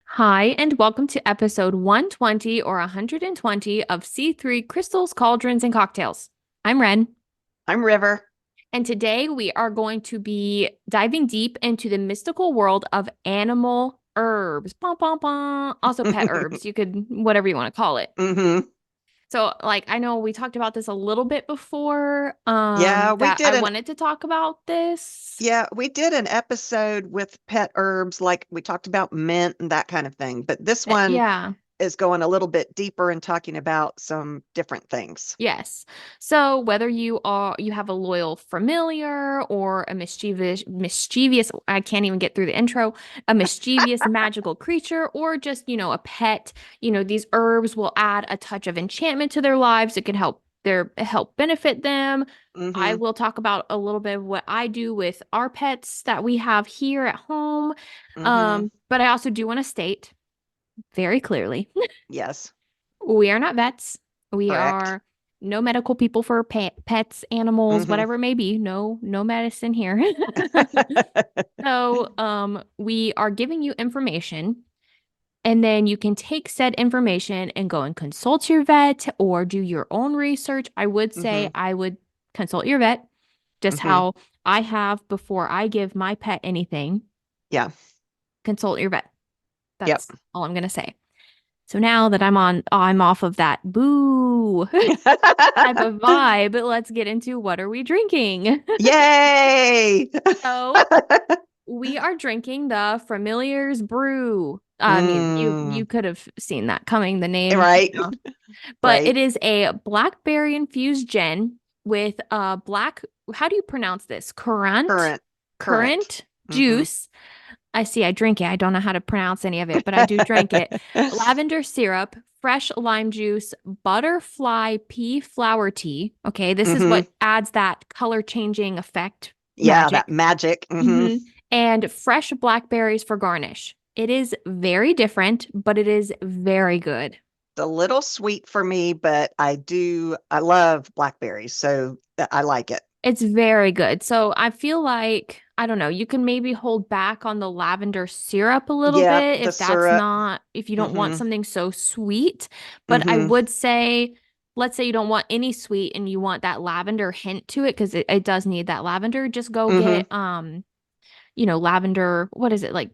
Hi, and welcome to episode 120 or 120 of C3 Crystals, Cauldrons, and Cocktails. I'm Ren. I'm River. And today we are going to be diving deep into the mystical world of animal herbs. Bum, bum, bum. Also pet herbs. You could, whatever you want to call it. Mm-hmm. So, I know we talked about this a little bit before, Yeah, we that did I wanted to talk about this. we did an episode with pet herbs, like we talked about mint and that kind of thing. But this one Yeah. is going a little bit deeper and talking about some different things. Yes. So whether you have a loyal familiar or a mischievous, I can't even get through the intro, a mischievous magical creature, or just, a pet, these herbs will add a touch of enchantment to their lives. It can help benefit them. I Mm-hmm. will talk about a little bit of what I do with our pets that we have here at home. Mm-hmm. But I also do want to state very clearly Yes, we are not vets. We correct. are no medical people for pets, animals, Mm-hmm. whatever it may be. No, no medicine here. So, we are giving you information, and then you can take said information and go and consult your vet or do your own research. I would say Mm-hmm. I would consult your vet, just Mm-hmm. how I have before I give my pet anything. Yeah. Consult your vet. Yep. That's all I'm gonna say. So now that I'm off of that boo type of vibe, let's get into what are we drinking? Yay! So we are drinking the Familiar's Brew. I mean, you Mm. could have seen that coming, the name, Right. but Right. it is a blackberry infused gin with black, how do you pronounce this? Currant? Current. Current. Currant Mm-hmm. juice. I see, I drink it. I don't know how to pronounce any of it, but I do drink it. Lavender syrup, fresh lime juice, butterfly pea flower tea. Okay, this is Mm-hmm. what adds that color changing effect Yeah, that magic. magic. Mm-hmm. And fresh blackberries for garnish. It is very different, but it is very good. A little sweet for me, but I love blackberries, so I like it. It's very good. So I feel like, I don't know, you can maybe hold back on the lavender syrup a little Yep, bit the if that's syrup. not, if you don't want Mm-hmm. something so sweet. But I Mm-hmm. would say, let's say you don't want any sweet and you want that lavender hint to it because it does need that lavender. Just go Mm-hmm. get, lavender, what is it? Like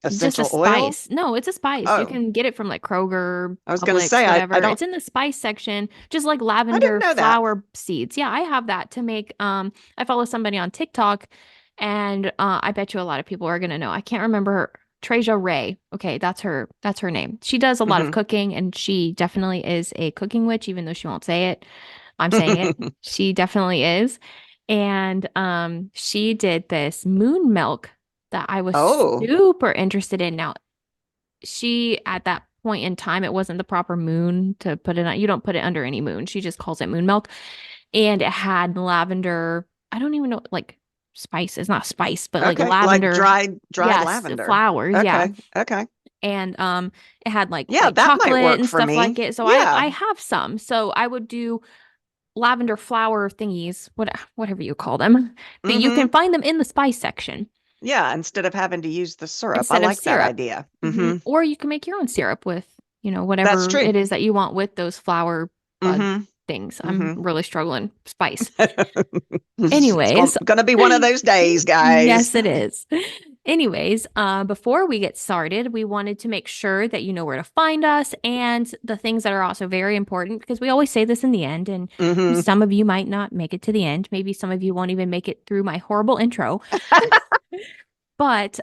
just a Essential oil? spice. No, it's a spice. You Oh, can get it from like Kroger, I was gonna Publix, say I whatever. don't It's in the spice section, just like I didn't lavender know that. flower seeds. Yeah, I have that to make I follow somebody on TikTok and I bet you a lot of people are gonna know. I can't remember her. Treasure Ray. Okay, that's her name. She does a lot of Mm-hmm. cooking and she definitely is a cooking witch, even though she won't say it. I'm saying it. She definitely is. And she did this moon milk that I was Oh, super interested in. Now, she at that point in time, it wasn't the proper moon to put it on. You don't put it under any moon. She just calls it moon milk. And it had lavender. I don't even know, like spice. It's not spice, but like okay. Like lavender. dried Yes, lavender. flowers. Yeah. Okay. Okay. And it had like Yeah, white that might chocolate work and for stuff like me. it. So I Yeah. I have some. So I would do lavender flower thingies, whatever you call them. But you Mm-hmm. can find them in the spice section Yeah, instead of having to use the syrup. I instead of like that syrup. idea. Mm-hmm. Or you can make your own syrup with, That's whatever true. it is that you want with those flower bud Mm-hmm. things. I'm Mm-hmm. really struggling. Spice. It's Anyways, gonna be one of those days, guys. yes, it is. Anyways, before we get started, we wanted to make sure that you know where to find us and the things that are also very important because we always say this in the end, and Mm-hmm. some of you might not make it to the end. Maybe some of you won't even make it through my horrible intro. But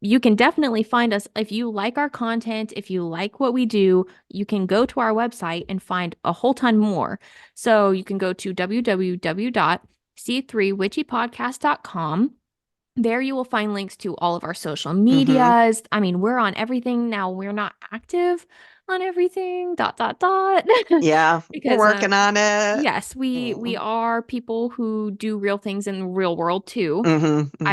you can definitely find us if you like our content, if you like what we do, you can go to our website and find a whole ton more. So you can go to www.c3witchypodcast.com. There you will find links to all of our social Mm-hmm. medias. I mean, we're on everything now. We're not active on everything, dot, dot, dot. Yeah, we're Because working on it. yes, we Mm-hmm. are people who do real things in the real world too. I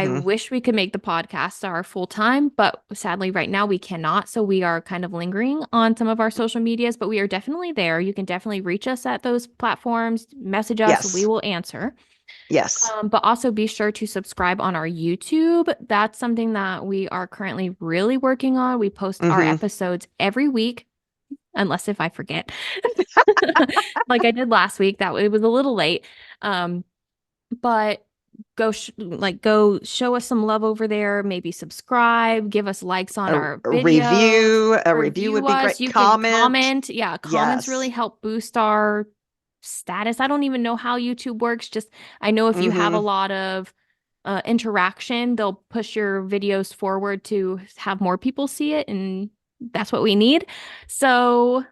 Mm-hmm. wish we could make the podcast our full time, but sadly, right now we cannot. So we are kind of lingering on some of our social medias, but we are definitely there. You can definitely reach us at those platforms, message us, we Yes. will answer. Yes. But also be sure to subscribe on our YouTube. That's something that we are currently really working on. We post our Mm-hmm. episodes every week, unless if I forget, like I did last week. That it was a little late. Um, but go show us some love over there. Maybe subscribe, give us likes on our A videos, review. A review would review be us. great. You can Comment. comment. Yeah, comments really Yes. help boost our status. I don't even know how YouTube works. Just I know if you have a Mm-hmm. lot of interaction, they'll push your videos forward to have more people see it, and that's what we need. So,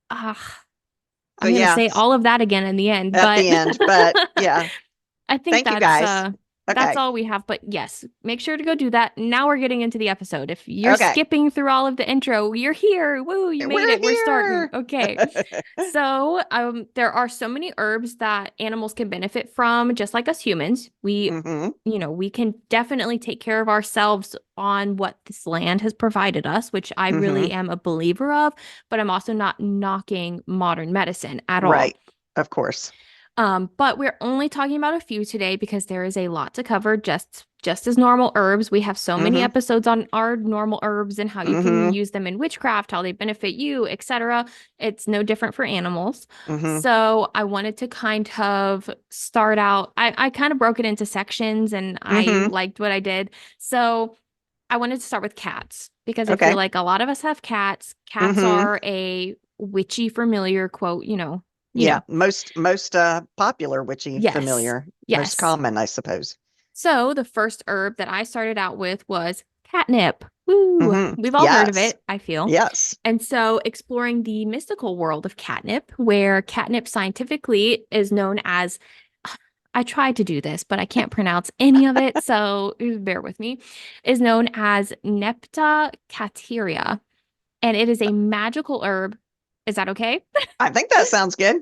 uh, So I'm gonna yeah, say all of that again in the end, at but the end. But yeah, I think thank you guys. that's Okay. all we have. But yes, make sure to go do that. Now we're getting into the episode. If you're Okay. skipping through all of the intro, you're here. Woo, you made We're it. We're starting. here. Okay. So, there are so many herbs that animals can benefit from, just like us humans. Mm-hmm. We can definitely take care of ourselves on what this land has provided us, which I Mm-hmm. really am a believer of, but I'm also not knocking modern medicine at all. Right. Of course. But we're only talking about a few today because there is a lot to cover, just as normal herbs. We have so many Mm-hmm. episodes on our normal herbs and how you can Mm-hmm. use them in witchcraft, how they benefit you, etc. It's no different for animals. Mm-hmm. So I wanted to kind of start out. I kind of broke it into sections and I Mm-hmm. liked what I did. So I wanted to start with cats because I feel Okay. like a lot of us have cats. Cats Mm-hmm. are a witchy familiar quote, you Yeah. know. Most popular witchy Yes. familiar. Most Yes. common, I suppose. So the first herb that I started out with was catnip. Woo! Mm-hmm. We've all heard of Yes. it, I feel. Yes. And so exploring the mystical world of catnip, where catnip scientifically is known as, I tried to do this, but I can't pronounce any of it, so bear with me, is known as Nepta cateria. And it is a magical herb. Is that okay? I think that sounds good.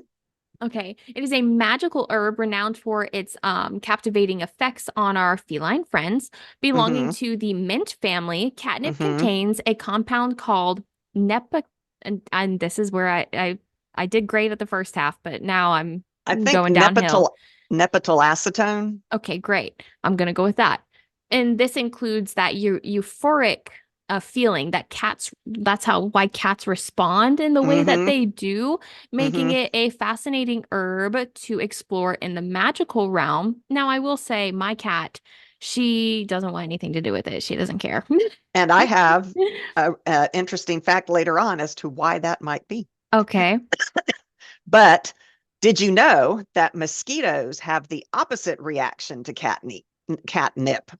Okay. It is a magical herb renowned for its captivating effects on our feline friends. Belonging Mm-hmm. to the mint family, catnip Mm-hmm. contains a compound called nepa, and this is where I did great at the first half, but now I'm I think going downhill. nepetal acetone. Okay, great. I'm gonna go with that. And this includes that euphoric feeling that that's how why cats respond in the way that Mm-hmm. they do, making Mm-hmm. it a fascinating herb to explore in the magical realm. Now, I will say my cat, she doesn't want anything to do with it. She doesn't care. And I have a interesting fact later on as to why that might be. Okay. But did you know that mosquitoes have the opposite reaction to catnip?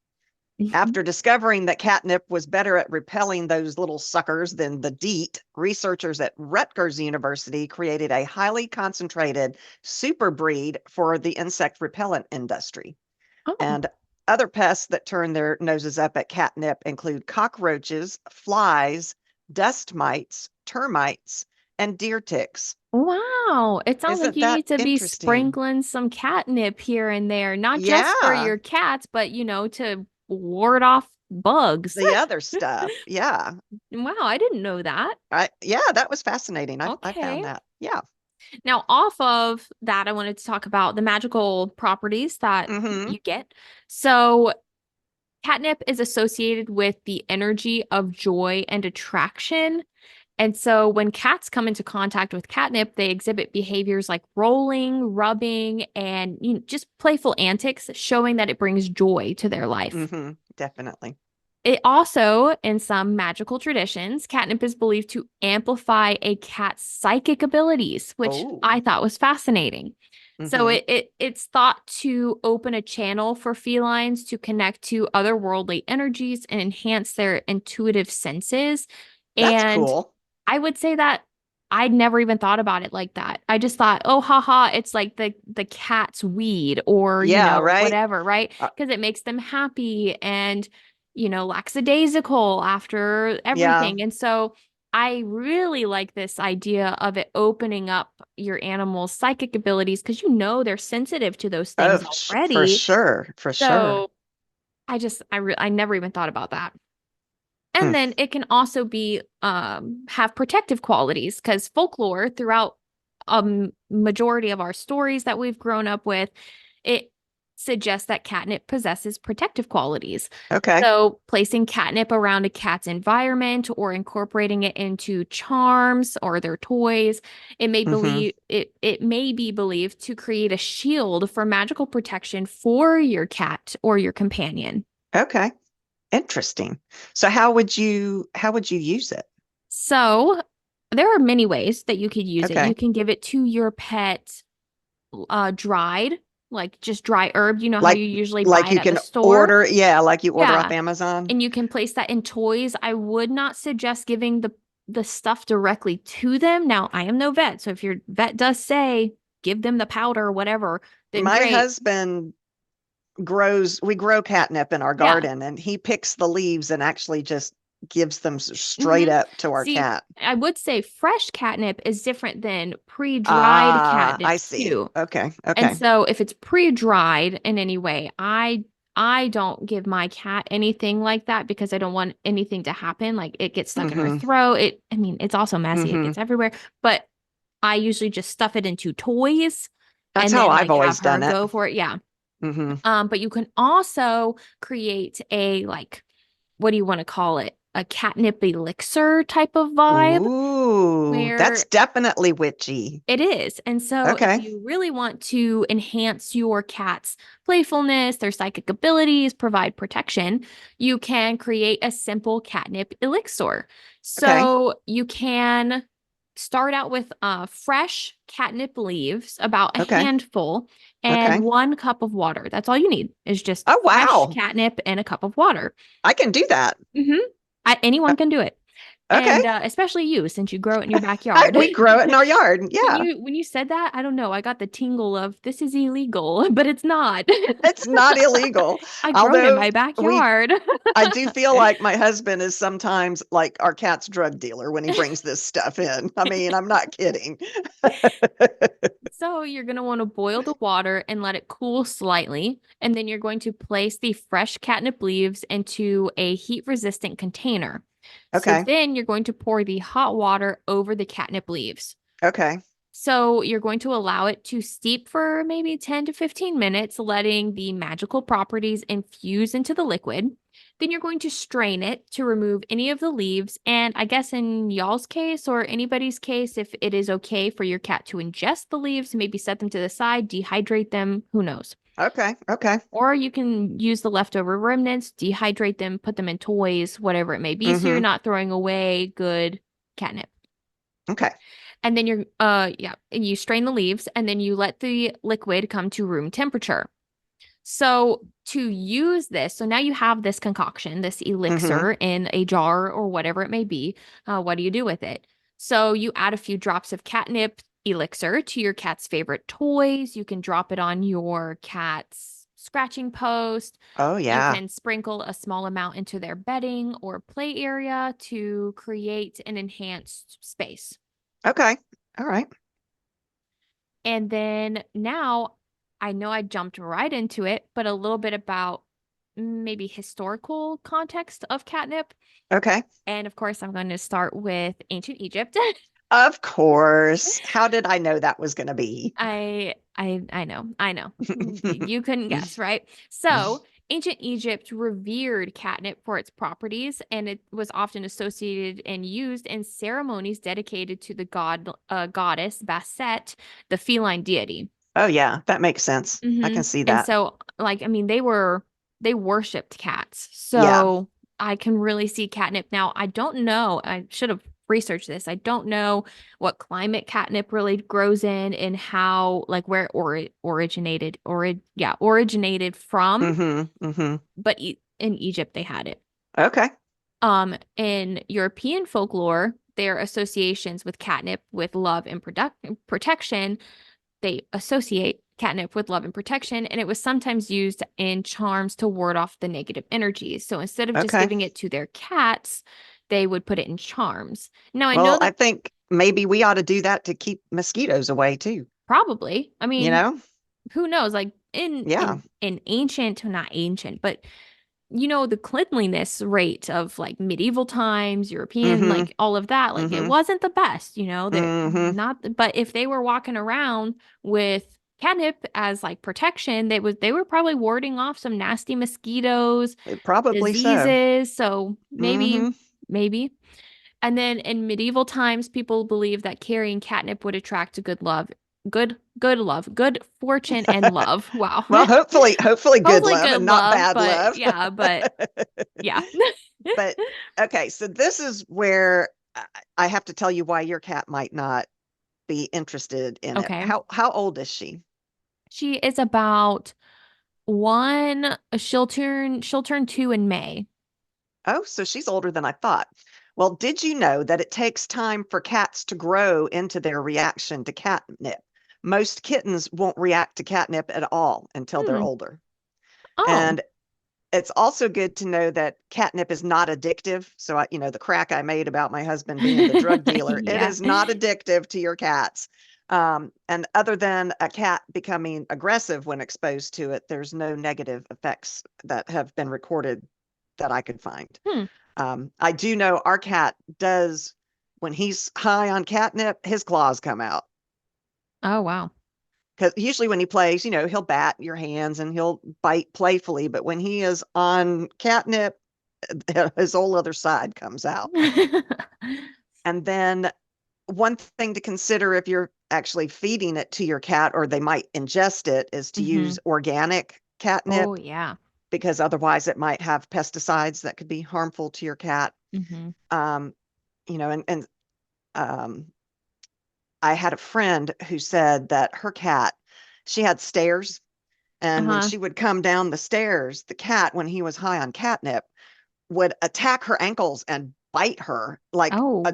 After discovering that catnip was better at repelling those little suckers than the DEET, researchers at Rutgers University created a highly concentrated super breed for the insect repellent industry. Oh, And other pests that turn their noses up at catnip include cockroaches, flies, dust mites, termites, and deer ticks. wow. It sounds like Isn't you that need to be interesting? sprinkling some catnip here and there, not just for Yeah, your cats, but to ward off bugs. the other stuff. Yeah. Wow, I didn't know that. Yeah, that was fascinating. I Okay. found that. Yeah. Now, off of that, I wanted to talk about the magical properties that Mm-hmm. you get. So, catnip is associated with the energy of joy and attraction. And so, when cats come into contact with catnip, they exhibit behaviors like rolling, rubbing, and just playful antics, showing that it brings joy to their life. Mm-hmm. Definitely. It also, in some magical traditions, catnip is believed to amplify a cat's psychic abilities, which Oh. I thought was fascinating. So Mm-hmm. it's thought to open a channel for felines to connect to otherworldly energies and enhance their intuitive senses. That's And cool. I would say that I'd never even thought about it like that. I just thought, oh, haha, it's like the cat's weed or, Yeah, right? whatever, right? Uh, Because it makes them happy and, lackadaisical after yeah. everything. And so I really like this idea of it opening up your animal's psychic abilities because they're sensitive to those Oh, things for already. sure. For sure. So I never even thought about that. Hmm. And then it can also be have protective qualities because folklore throughout a majority of our stories that we've grown up with, it suggests that catnip possesses protective qualities. Okay. So, placing catnip around a cat's environment or incorporating it into charms or their toys, Mm-hmm. it may be believed to create a shield for magical protection for your cat or your companion. Okay. Interesting. So how would you use it? So, there are many ways that you could use it. You Okay. can give it to your pet dried, like just dry herb. You know how Like you usually buy like it you at the can store? order, yeah, like you order off Yeah. Amazon. And you can place that in toys. I would not suggest giving the stuff directly to them. Now, I am no vet, so if your vet does say give them the powder or whatever, then My great. husband we grow catnip in our Yeah. garden and he picks the leaves and actually just gives them straight hmm up to our See, cat. I would say fresh catnip is different than pre-dried Ah, I catnip see. too. Okay. And Okay. so if it's pre-dried in any way, I don't give my cat anything like that because I don't want anything to happen. Like it gets stuck in her Mm-hmm. throat. I mean, it's also messy. It Mm-hmm. gets everywhere. But I usually just stuff it into toys That's and how then I've like have always her done it. go for it. Yeah. Mm-hmm. But you can also create a like, what do you want to call it? A catnip elixir type of vibe Ooh, that's where definitely witchy. it is. And so, if Okay. you really want to enhance your cat's playfulness, their psychic abilities, provide protection, you can create a simple catnip elixir. Okay. So, you can start out with fresh catnip leaves, about a Okay. handful, and Okay. 1 cup of water. That's all you need is just Oh, fresh wow. catnip and a cup of water. I can do that. hmm Uh, Anyone can do it. Okay. And especially you, since you grow it in your backyard. We grow it in our yard. Yeah. When you said that, I don't know, I got the tingle of this is illegal, but it's not. It's not illegal. I grow it in Although my we backyard. I do feel like my husband is sometimes like our cat's drug dealer when he brings this stuff in. I mean, I'm not kidding. So you're going to want to boil the water and let it cool slightly, and then you're going to place the fresh catnip leaves into a heat-resistant container. So Okay. then you're going to pour the hot water over the catnip leaves. Okay. So you're going to allow it to steep for maybe 10 to 15 minutes, letting the magical properties infuse into the liquid. Then you're going to strain it to remove any of the leaves. And I guess in y'all's case or anybody's case, if it is okay for your cat to ingest the leaves, maybe set them to the side, dehydrate them, who knows? Okay. Okay. Or you can use the leftover remnants, dehydrate them, put them in toys, whatever it may be. So you're Mm-hmm. not throwing away good catnip. Okay. And then and you strain the leaves and then you let the liquid come to room temperature. So to use this, so now you have this concoction, this Mm-hmm. elixir in a jar or whatever it may be. What do you do with it? So you add a few drops of catnip elixir to your cat's favorite toys. You can drop it on your cat's scratching post. Oh You yeah. can sprinkle a small amount into their bedding or play area to create an enhanced space. Okay. All right. And then now I know I jumped right into it, but a little bit about maybe historical context of catnip. Okay. And of course, I'm going to start with ancient Egypt. Of course. How did I know that was going to be? I know. You couldn't guess, right? So, ancient Egypt revered catnip for its properties, and it was often associated and used in ceremonies dedicated to the goddess Bastet, the feline deity. Oh yeah, that makes sense. I can see And that. so, like, I mean, they worshipped cats. Yeah. So I can really see catnip. Now, I don't know. I should have researched this. I don't know what climate catnip really grows in and how, like, where originated from. Mm-hmm. Mm-hmm. But in Egypt, they had it. Okay. In European folklore, their associations with catnip with love and protection, they associate catnip with love and protection, and it was sometimes used in charms to ward off the negative energies. So instead of just Okay. giving it to their cats, they would put it in charms. Now I know Well, I that think maybe we ought to do that to keep mosquitoes away too. probably, I You mean, know? who knows? Like Yeah. in ancient, not ancient, but the cleanliness rate of like medieval times, European, Mm-hmm. like all of that, like it Mm-hmm. wasn't the best, they're Mm-hmm. not, but if they were walking around with catnip as like protection. They were probably warding off some nasty mosquitoes, Probably so. diseases. So Hmm. maybe. And then in medieval times, people believed that carrying catnip would attract good love, good love, good fortune and love. Wow. Well, hopefully good Hopefully love good and not love, bad but love. yeah, yeah. But okay, so this is where I have to tell you why your cat might not be interested in it. Okay. How old is she? She is about one, she'll turn two in May. Oh, so she's older than I thought. Well, did you know that it takes time for cats to grow into their reaction to catnip? Most kittens won't react to catnip at all until they're Hmm. older. Oh. And it's also good to know that catnip is not addictive. So, the crack I made about my husband being the drug dealer, it Yeah. is not addictive to your cats. And other than a cat becoming aggressive when exposed to it, there's no negative effects that have been recorded that I could find. Hmm. I do know our cat does, when he's high on catnip, his claws come out. Oh, wow. Because usually when he plays, he'll bat your hands and he'll bite playfully. But when he is on catnip, his whole other side comes out. And then one thing to consider if you're actually feeding it to your cat or they might ingest it is to Hmm. use organic Oh, catnip yeah. because otherwise it might have pesticides that could be harmful to your cat. Hmm. Um, and um, I had a friend who said that her cat, she had stairs, and when Uh-huh. she would come down the stairs, the cat, when he was high on catnip, would attack her ankles and bite her like Oh.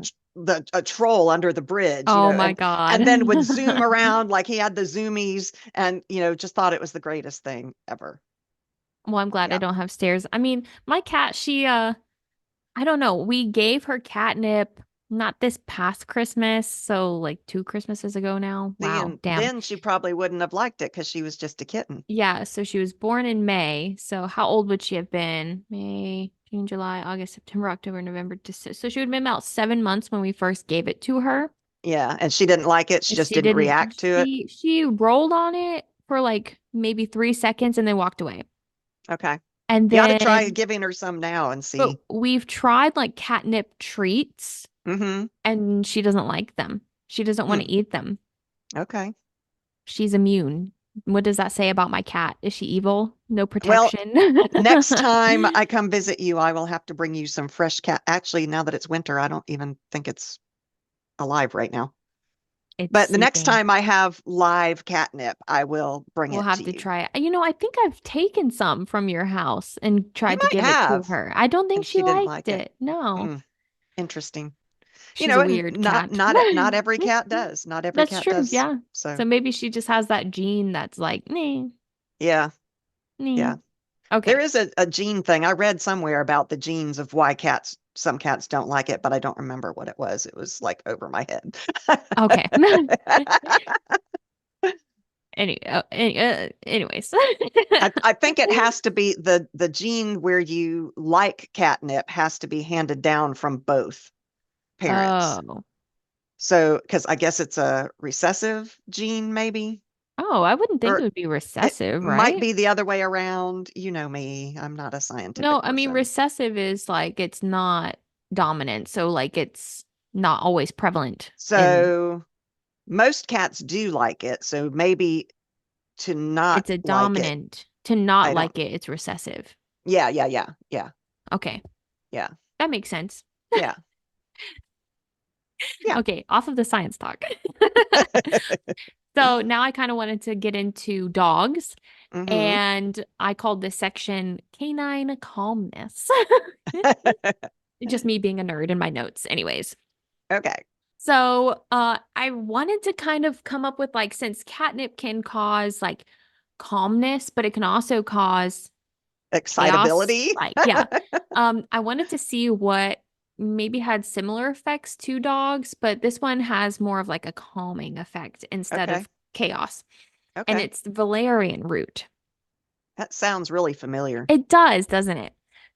a troll under the bridge, Oh my and God. then would zoom around like he had the zoomies, and just thought it was the greatest thing ever. Well, I'm glad I Yeah. don't have stairs. I mean, my cat, I don't know. We gave her catnip not this past Christmas, so like two Christmases ago now. See, Wow, and damn. then she probably wouldn't have liked it because she was just a kitten. Yeah, so she was born in May. So how old would she have been? May, June, July, August, September, October, November, December. So she would have been about 7 months when we first gave it to her. Yeah, and she didn't like it. She And just she didn't didn't, react to it. she rolled on it for like maybe 3 seconds and then walked away. Okay. And You ought to try then, giving her some now and but see. we've tried like catnip treats Mm-hmm. and she doesn't like them. She doesn't want Hmm. to eat them. Okay. She's immune. What does that say about my cat? Is she evil? No Well, protection. next time I come visit you, I will have to bring you some fresh cat. Actually, now that it's winter, I don't even think it's alive right now. It's But the next sleeping. time I have live catnip, I will bring We'll it have to to you. try it. I think I've taken some from your house and You tried to might give it to have, her. I don't think and she she didn't liked like it. it. No. Hmm, interesting. She's a And weird not cat. not not every cat does. Not every That's cat true. does. Yeah. So, So maybe she just has that gene that's like, nee, yeah, nee. yeah. Okay. There is a gene thing. I read somewhere about the genes of why some cats don't like it, but I don't remember what it was. It was like over my head. Okay. Anyways. I think it has to be the gene where you like catnip has to be handed down from both parents. Oh. So, because I guess it's a recessive gene, maybe, Oh, I wouldn't think it or would be it recessive, might right? be the other way around. You know me, I'm not a No, scientific I mean person. recessive is like it's not dominant, so like it's not always prevalent in So, most cats do like it. So, maybe to not it's a like it, dominant. To not I don't. like it, it's recessive. Yeah, yeah, yeah, yeah, Okay, yeah, that makes sense. yeah, yeah. Okay, off of the science talk. So now I kind of wanted to get into dogs, Hmm. and I called this section Canine Calmness. Just me being a nerd in my notes, anyways. Okay. So, I wanted to kind of come up with like, since catnip can cause like calmness, but it can also cause chaos. Excitability. Like, yeah. I wanted to see what maybe had similar effects to dogs, but this one has more of like a calming effect instead Okay. of chaos. And Okay. it's valerian root. That sounds really familiar. It does, doesn't it?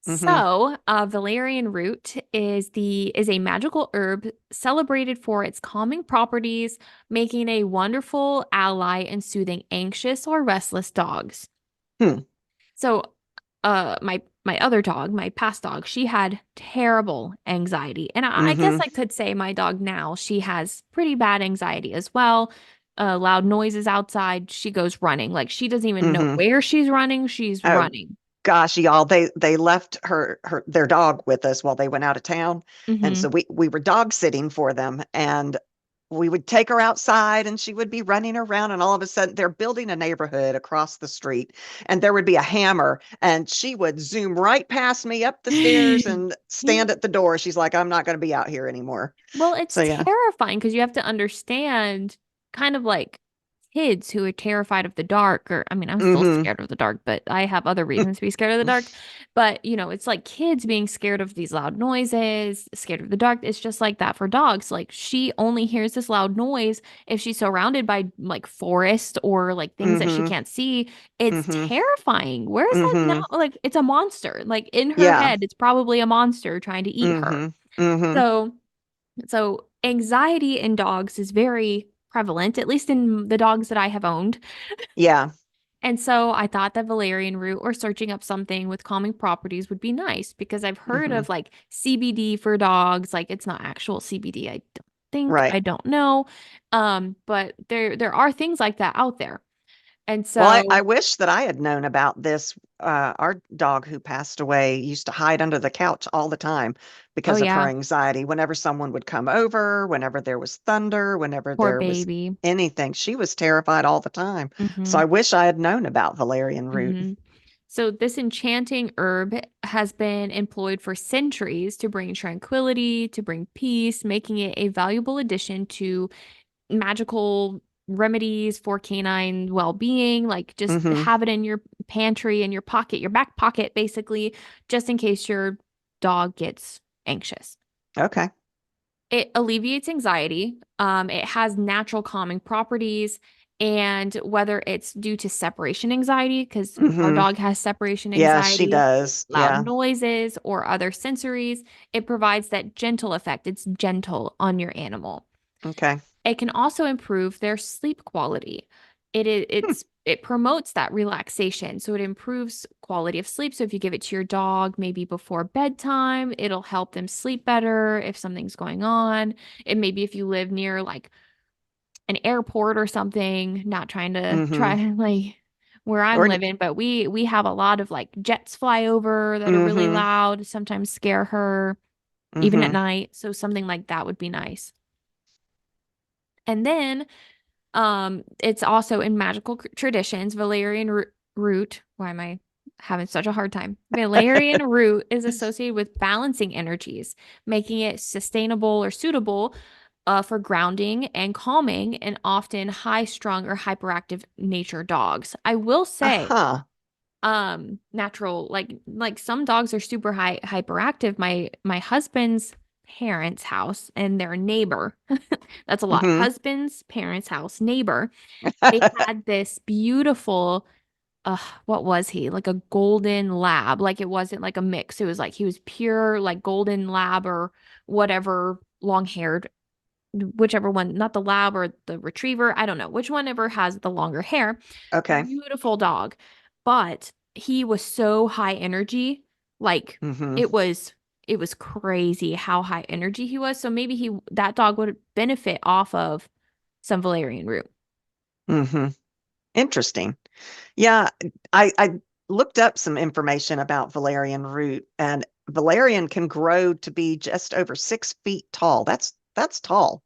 Mm-hmm. So, valerian root is a magical herb celebrated for its calming properties, making a wonderful ally in soothing anxious or restless dogs. Hmm. So, my other dog, my past dog, she had terrible anxiety, and I guess Mm-hmm. I could say my dog now, she has pretty bad anxiety as well. Loud noises outside, she goes running. Like she doesn't even know Mm-hmm. where she's running. She's Oh running. gosh, y'all, they left their dog with us while they went out of town. And Hmm. so we were dog sitting for them, and we would take her outside and she would be running around, and all of a sudden they're building a neighborhood across the street, and there would be a hammer and she would zoom right past me up the stairs and stand at the door. She's like, I'm not going to be out here anymore. Well, it's So yeah. terrifying because you have to understand kind of like kids who are terrified of the dark, or I mean, I'm still Mm-hmm. scared of the dark, but I have other reasons to be scared of the dark. But, it's like kids being scared of these loud noises, scared of the dark. It's just like that for dogs. Like she only hears this loud noise if she's surrounded by like forest or like things that she Mm-hmm. can't see. It's Mm-hmm. terrifying. Where's that now? Mm-hmm. Like it's a monster. Like in her Yeah. head, it's probably a monster trying to eat her. Mm-hmm. Mm-hmm. So anxiety in dogs is very prevalent, at least in the dogs that I have owned. Yeah. And so I thought that valerian root or searching up something with calming properties would be nice because I've heard Mm-hmm. of like CBD for dogs. Like it's not actual CBD, I don't think. Right. I don't know. But there are things like that out there. And Well, I so, wish that I had known about this. Our dog who passed away used to hide under the couch all the time oh because of her yeah, anxiety. Whenever someone would come over, whenever there was thunder, whenever poor there was baby. anything, she was terrified all the time. So Hmm. I wish I had known about valerian root. Hmm. So, this enchanting herb has been employed for centuries to bring tranquility, to bring peace, making it a valuable addition to magical remedies for canine well-being. Like, just Hmm. have it in your pantry, in your pocket, your back pocket, basically, just in case your dog gets anxious. Okay. It alleviates anxiety. It has natural calming properties. And whether it's due to separation anxiety, because our Hmm. dog has separation Yeah, she anxiety, does. loud Yeah. noises, or other sensories, it provides that gentle effect. It's gentle on your animal. Okay. It can also improve their sleep quality. Hmm. It promotes that relaxation, so it improves quality of sleep. So if you give it to your dog maybe before bedtime, it'll help them sleep better if something's going on. And maybe if you live near like an airport or something, not trying to try Hmm. like where I'm Or living, but we have a lot of like jets fly over that are really hmm. loud, sometimes scare her even at Hmm. night. So something like that would be nice. And then it's also in magical traditions, root. Why am I having such a hard time? Valerian root is associated with balancing energies, making it sustainable or suitable for grounding and calming and often high strung or hyperactive nature dogs. I will say, Uh-huh. natural like some dogs are super hyperactive. My husband's parents' house and their neighbor. That's a lot. Hmm. Husband's parents' house, neighbor. They had this beautiful, what was he? Like a golden lab. Like it wasn't like a mix. It was like he was pure, like golden lab or whatever, long haired, whichever one, not the lab or the retriever. I don't know which one ever has the longer hair. Okay. Beautiful dog. But he was so high energy. Like Hmm. it was. It was crazy how high energy he was. So maybe that dog would benefit off of some valerian root. Hmm. Interesting. Yeah, I looked up some information about valerian root, and valerian can grow to be just over 6 feet tall. That's tall.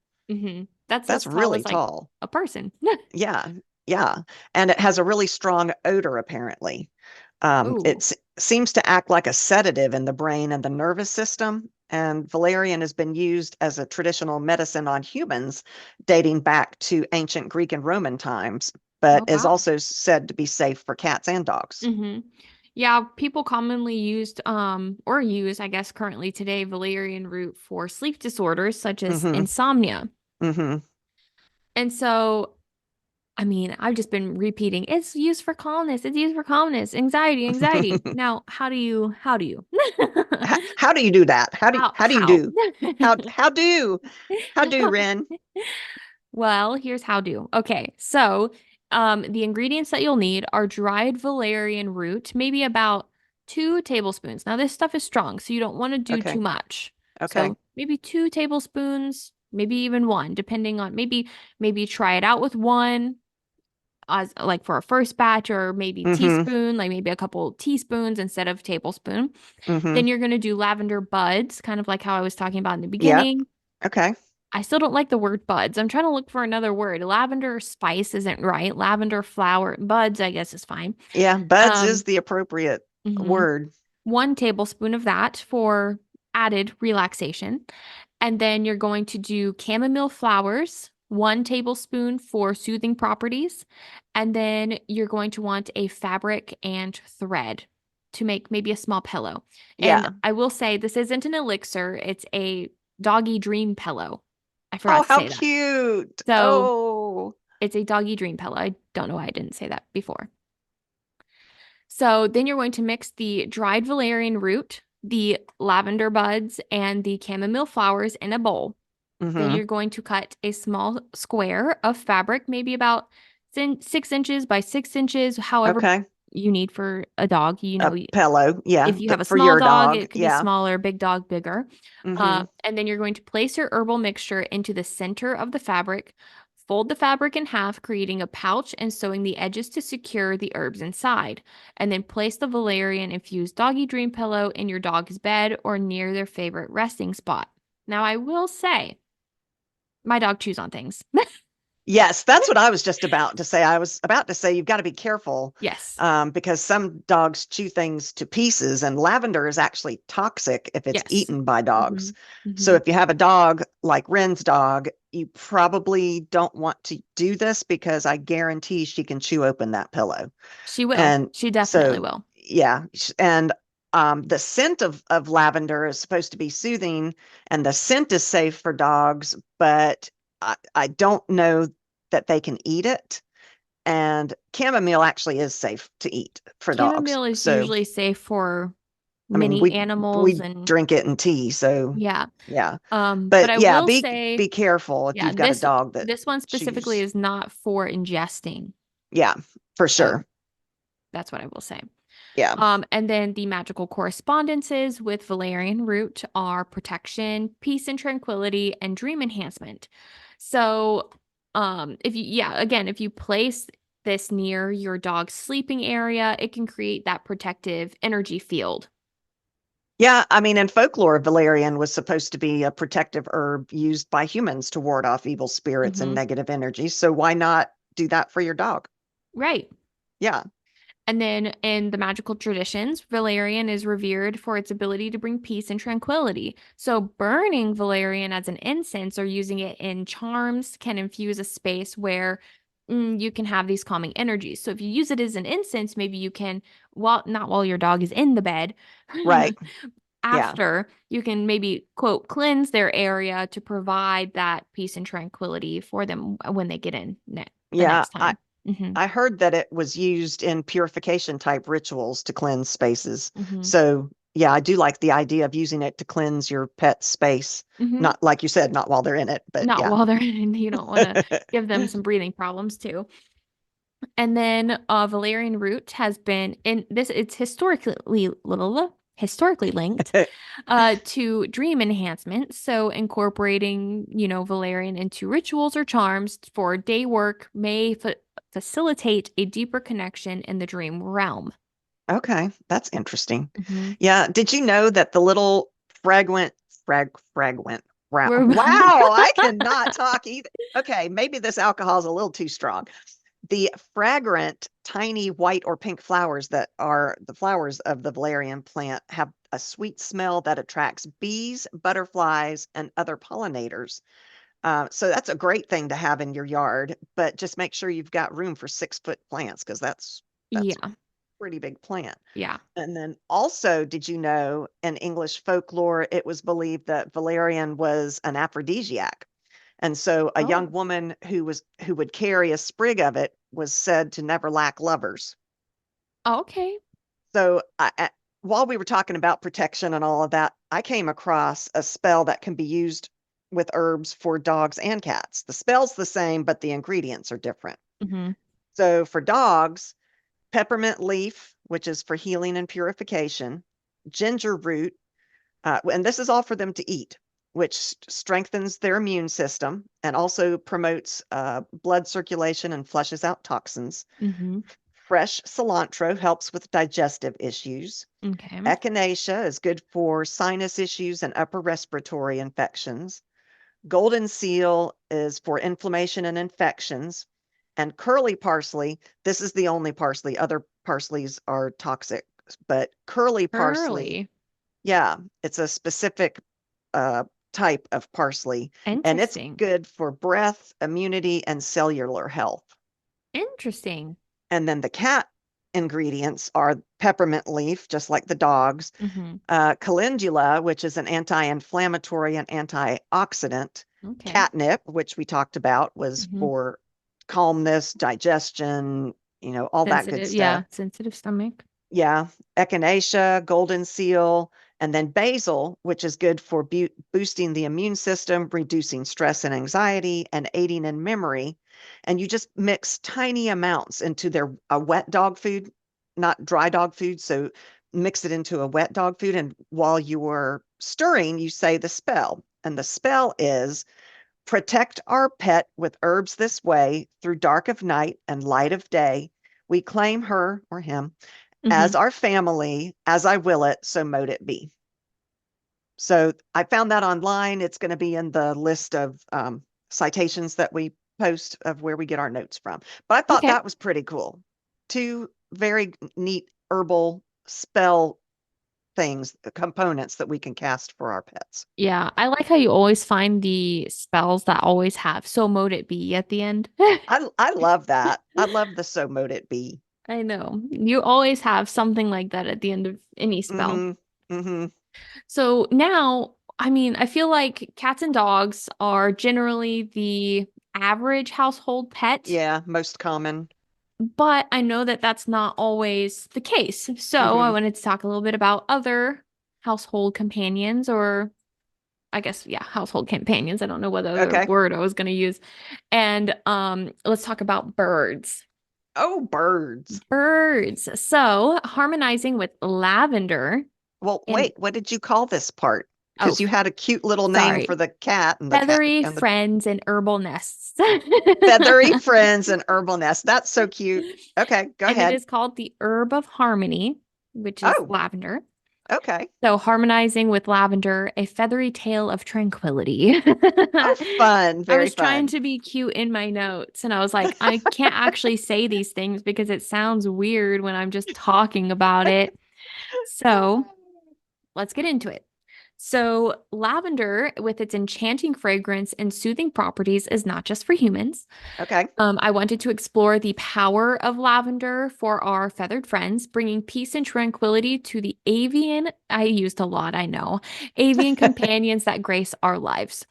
That's That's as tall really as like tall. a person. Yeah, yeah, and it has a really strong odor, apparently. Ooh. Seems to act like a sedative in the brain and the nervous system. And valerian has been used as a traditional medicine on humans dating back to ancient Greek and Roman times, but Oh is wow. also said to be safe for cats and dogs. Hmm. Yeah, people commonly used or use, I guess currently today, valerian root for sleep disorders such as Hmm. insomnia. Hmm. And so I mean, I've just been repeating, it's used for calmness, it's used for calmness, anxiety, anxiety. Now, how do you? How do you do that? How do you How? do? How do Ren? Well, here's how do. Okay, so the ingredients that you'll need are dried valerian root, maybe about 2 tablespoons. Now, this stuff is strong, so you don't want to do too Okay. much. Okay. So maybe 2 tablespoons, maybe even one, depending on maybe try it out with one as like for a first batch, or maybe Mm-hmm. teaspoon, like maybe a couple teaspoons instead of tablespoon. Mm-hmm. Then you're going to do lavender buds, kind of like how I was talking about in the Yeah. beginning. Okay. I still don't like the word buds. I'm trying to look for another word. Lavender spice isn't right. Lavender flower buds, I guess, is fine. Yeah. Buds is Um, the appropriate mhm. word. 1 tablespoon of that for added relaxation. And then you're going to do chamomile flowers, 1 tablespoon for soothing properties. And then you're going to want a fabric and thread to make maybe a small pillow. And Yeah. I will say this isn't an elixir, it's a doggy dream pillow. I Oh, forgot to how say that. cute. So Oh. it's a doggy dream pillow. I don't know why I didn't say that before. So then you're going to mix the dried valerian root, the lavender buds, and the chamomile flowers in a bowl. Then Mm-hmm. you're going to cut a small square of fabric, maybe about 6 inches by 6 inches, however Okay. you need for a dog. A pillow. Yeah. If you have a For small your dog, dog. it could be Yeah. smaller, big dog, bigger. Mm-hmm. And then you're going to place your herbal mixture into the center of the fabric, fold the fabric in half, creating a pouch and sewing the edges to secure the herbs inside. And then place the valerian infused doggy dream pillow in your dog's bed or near their favorite resting spot. Now, I will say, my dog chews on things. Yes, that's what I was just about to say. I was about to say you've got to be careful Yes. because some dogs chew things to pieces, and lavender is actually toxic if it's Yes. eaten by hmm dogs. So hmm if you have a dog like Ren's dog, you probably don't want to do this because I guarantee she can chew open that pillow. She will. And She definitely so, will. yeah, and the scent of lavender is supposed to be soothing, and the scent is safe for dogs, but I don't know that they can eat it. And chamomile actually is safe to eat for dogs. Chamomile is So, usually safe for I mean, many animals we and drink it in tea. So, yeah. yeah. But But I yeah, will say, be careful if yeah, you've got a this dog that this one specifically chews. is not for ingesting. Yeah, for So sure. that's what I will say. Yeah. And then the magical correspondences with valerian root are protection, peace and tranquility, and dream enhancement. So, if you, yeah, again, if you place this near your dog's sleeping area, it can create that protective energy field. Yeah, I mean, in folklore, valerian was supposed to be a protective herb used by humans to ward off evil spirits and hmm negative energy. So why not do that for your dog? Right. Yeah. And then in the magical traditions, valerian is revered for its ability to bring peace and tranquility. So, burning valerian as an incense or using it in charms can infuse a space where you can have these calming energies. So, if you use it as an incense, maybe you can, well, not while your dog is in the bed, Right. Yeah. after you can maybe, quote, cleanse their area to provide that peace and tranquility for them when they get in the Yeah. next time. hmm I heard that it was used in purification type rituals to cleanse spaces. hmm So, yeah, I do like the idea of using it to cleanse your pet's space. hmm Not like you said, not while they're in it, but Not yeah. while they're in, you don't want to give them some breathing problems too. And then valerian root has been in this, it's historically linked to dream enhancement. So incorporating, valerian into rituals or charms for day work may facilitate a deeper connection in the dream realm. Okay, that's interesting. hmm Yeah, did you know that the little fragrant fragrant We're wow, I cannot talk either. Okay, maybe this alcohol is a little too strong. The fragrant tiny white or pink flowers that are the flowers of the valerian plant have a sweet smell that attracts bees, butterflies, and other pollinators. So that's a great thing to have in your yard, but just make sure you've got room for 6 foot plants because that's a yeah, pretty big plant. yeah. And then also, did you know in English folklore, it was believed that valerian was an aphrodisiac. And so a young Oh, woman who would carry a sprig of it was said to never lack lovers. okay. So while we were talking about protection and all of that, I came across a spell that can be used with herbs for dogs and cats. The spell's the same, but the ingredients are different. Hmm. So for dogs, peppermint leaf, which is for healing and purification, ginger root, and this is all for them to eat, which strengthens their immune system and also promotes blood circulation and flushes out toxins. Hmm. Fresh cilantro helps with digestive issues. Okay. Echinacea is good for sinus issues and upper respiratory infections. Golden seal is for inflammation and infections. And curly parsley, this is the only parsley. Other parsleys are toxic, but curly parsley, Early. yeah, it's a specific uh, type of parsley, and it's Interesting. good for breath, immunity, and cellular health. Interesting. And then the cat ingredients are peppermint leaf, just like the dogs, Hmm. calendula, which is an anti-inflammatory and antioxidant, Okay. catnip, which we talked about, was Hmm. for calmness, digestion, all that good Sensitive. stuff. Yeah. Sensitive stomach. Yeah, echinacea, golden seal, and then basil, which is good for boosting the immune system, reducing stress and anxiety, and aiding in memory. And you just mix tiny amounts into their a wet dog food, not dry dog food. So mix it into a wet dog food, and while you are stirring, you say the spell. And the spell is protect our pet with herbs this way through dark of night and light of day. We claim her or him Hmm. as our family, as I will it, so mote it be. So I found that online. It's going to be in the list of citations that we post of where we get our notes from. But I thought Okay. that was pretty cool. Two very neat herbal spell things, components that we can cast for our pets. Yeah. I like how you always find the spells that always have so mote it be at the end. I love that. I love the so mote it be. I know. You always have something like that at the end of any spell. Mm-hmm. Mm-hmm. So now, I mean, I feel like cats and dogs are generally the average household pet, Yeah, most common. but I know that that's not always the case. So I Mm-hmm. wanted to talk a little bit about other household companions, or I guess, yeah, household companions. I don't know what other Okay. word I was going to use. And let's talk about birds. Oh, birds. Birds. So harmonizing with lavender Well, and, wait, what did you call this part? oh, Because you had a cute little name for sorry, the cat and the cat feathery and the friends and herbal nests. feathery friends and herbal nest. That's so cute. Okay, go And it ahead. is called the herb of harmony, which is Oh, lavender. okay. So harmonizing with lavender, a feathery tale of tranquility. Oh, fun. I Very was trying fun. to be cute in my notes and I was like, I can't actually say these things because it sounds weird when I'm just talking about it. So let's get into it. So, lavender, with its enchanting fragrance and soothing properties, is not just for humans. Okay. I wanted to explore the power of lavender for our feathered friends, bringing peace and tranquility to the avian, I used a lot, I know, avian companions that grace our lives.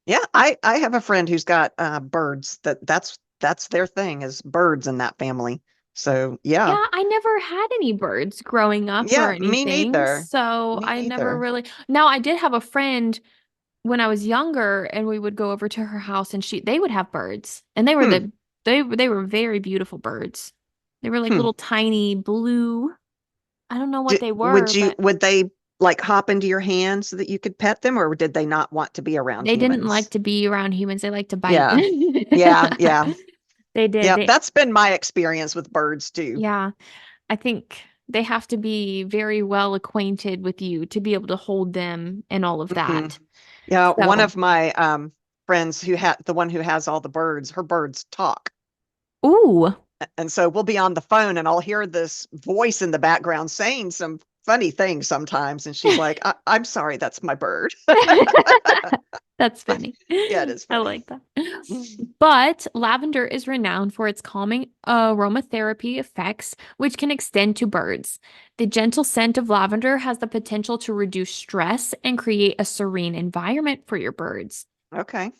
Yeah, I have a friend who's got birds that's their thing is birds in that family. So, yeah. Yeah, I never had any birds growing up or Yeah, me anything. neither. So Me I never neither. really. Now, I did have a friend when I was younger and we would go over to her house and they would have birds and Hmm. they were very beautiful birds. They were like Hmm. little tiny blue. I don't know what they were, but Would they like hop into your hand so that you could pet them, or did they not want to be around they didn't like humans? to be around humans. They like to bite. Yeah. Yeah, yeah. They did. Yeah, that's been my experience with birds too. Yeah, I think they have to be very well acquainted with you to be able to hold them and all of Hmm. that. Yeah, one So, of my friends who had the one who has all the birds, her birds talk. ooh. And so we'll be on the phone and I'll hear this voice in the background saying some funny things sometimes. And she's like, I'm sorry, that's my bird. That's funny. Yeah, it is I funny. like that. But lavender is renowned for its calming aromatherapy effects, which can extend to birds. The gentle scent of lavender has the potential to reduce stress and create a serene environment for your birds. Okay.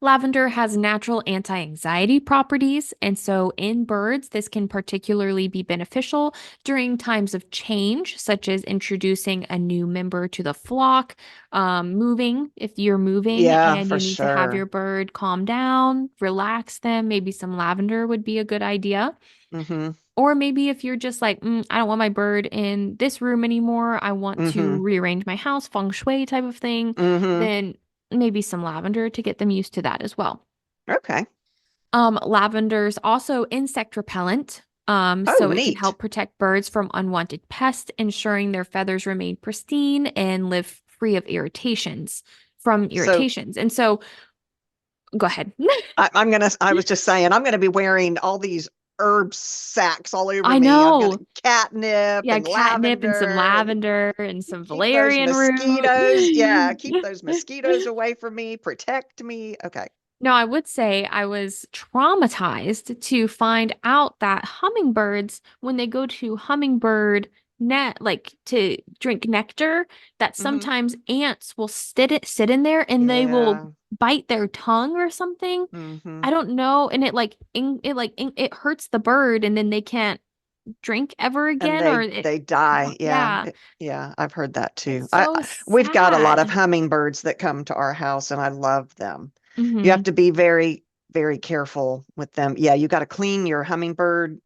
Lavender has natural anti-anxiety properties, and so in birds, this can particularly be beneficial during times of change, such as introducing a new member to the flock, moving, if you're moving Yeah, and for you need to have sure. your bird calm down, relax them, maybe some lavender would be a good idea. Mm-hmm. Or maybe if you're just like, I don't want my bird in this room anymore, I want to Mm-hmm. rearrange my house, feng shui type of thing, Mm-hmm. then maybe some lavender to get them used to that as well. Okay. Lavender's also insect repellent. Oh, So it can neat. help protect birds from unwanted pests, ensuring their feathers remain pristine and live free of from So irritations. And so, go ahead. I was just saying, I'm gonna be wearing all these herb sacks all over I me. I've got know. catnip Yeah, and catnip and some lavender and lavender and some keep those valerian root. mosquitoes. Yeah, keep those mosquitoes away from me, protect me. Okay. No, I would say I was traumatized to find out that hummingbirds, when they go to hummingbird net, like to drink nectar, that Hmm. sometimes ants will sit in there and they will Yeah. bite their tongue or something. Hmm. I don't know, and it hurts the bird, and then they can't drink ever And again, or it, they die. Yeah. yeah, Yeah, I've heard that too. it's so We've got a lot of sad. hummingbirds that come to our house and I love them. You have Hmm. to be very, very careful with them. Yeah, you got to clean your hummingbird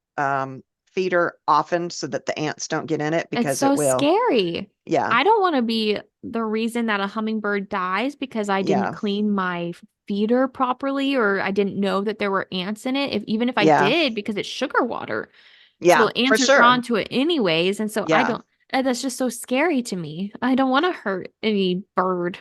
feeder often so that the ants don't get in it It's because it so will. scary. Yeah. I don't want to be the reason that a hummingbird dies because I didn't Yeah. clean my feeder properly or I didn't know that there were ants in it. Even if I Yeah. did, because it's sugar water. So Yeah, for ants are sure. drawn to it anyways. And so I Yeah. don't, that's just so scary to me. I don't want to hurt any bird.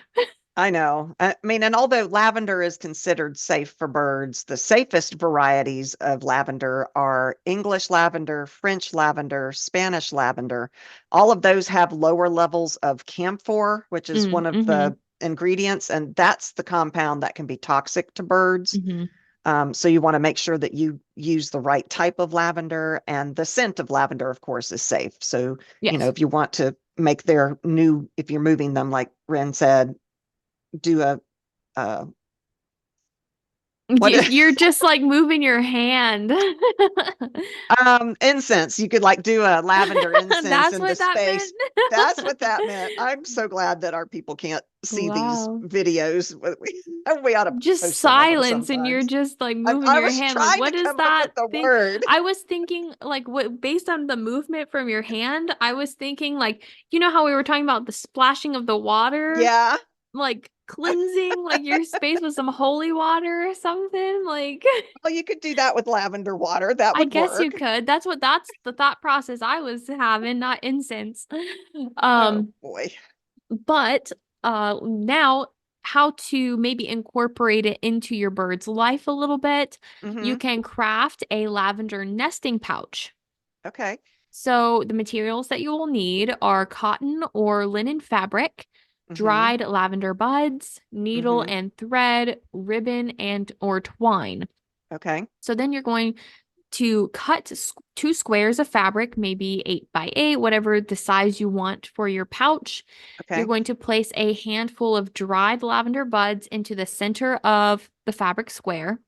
I know. I mean, and although lavender is considered safe for birds, the safest varieties of lavender are English lavender, French lavender, Spanish lavender. All of those have lower levels of camphor, which is one of Mm-hmm. the ingredients, and that's the compound that can be toxic to birds. Mm-hmm. So you want to make sure that you use the right type of lavender, and the scent of lavender, of course, is safe. So, Yes. if you want to make their new, if you're moving them, like Ren said, do uh what You're just like moving your hand. incense. You could like do a lavender incense That's in the what that space. meant. That's what that meant. I'm so glad that our people can't see these Wow. videos. We ought to Just post some of them silence and you're sometimes. just like moving I your was hand. Like, trying to what is come up with that the thing? word. I was thinking, like, what based on the movement from your hand, I was thinking, like, you know how we were talking about the splashing of the water, Yeah. like cleansing, like your space with some holy water or something? Like, Well, you could do that with lavender water. That I would guess you work. could. That's the thought process I was having, not incense. Oh Um, boy. but now how to maybe incorporate it into your bird's life a little bit. You Hmm. can craft a lavender nesting pouch. Okay. So the materials that you will need are cotton or linen fabric, Hmm. dried lavender buds, needle Hmm. and thread, ribbon and or twine. Okay. So then you're going to cut two squares of fabric, maybe 8 by 8, whatever the size you want for your pouch. You're Okay. going to place a handful of dried lavender buds into the center of the fabric square, Hmm.